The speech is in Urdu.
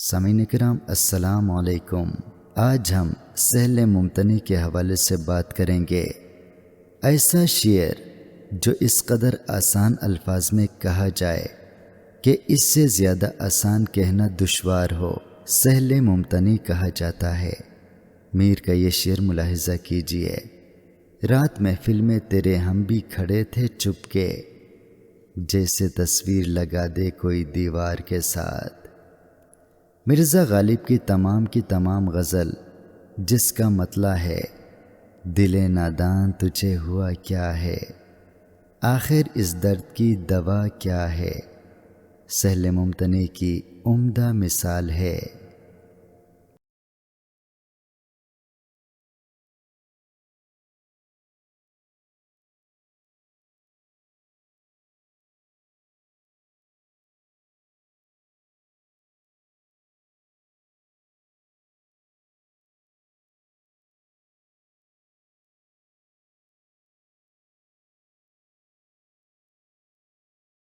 سامعین کرام السلام علیکم۔ آج ہم سہل ممتنی کے حوالے سے بات کریں گے۔ ایسا شعر جو اس قدر آسان الفاظ میں کہا جائے کہ اس سے زیادہ آسان کہنا دشوار ہو، سہل ممتنی کہا جاتا ہے۔ میر کا یہ شعر ملاحظہ کیجئے۔ رات محفل میں تیرے ہم بھی کھڑے تھے چپ کے، جیسے تصویر لگا دے کوئی دیوار کے ساتھ۔ مرزا غالب کی تمام غزل جس کا مطلع ہے دل نادان تجھے ہوا کیا ہے، آخر اس درد کی دوا کیا ہے، سہل ممتنی کی عمدہ مثال ہے۔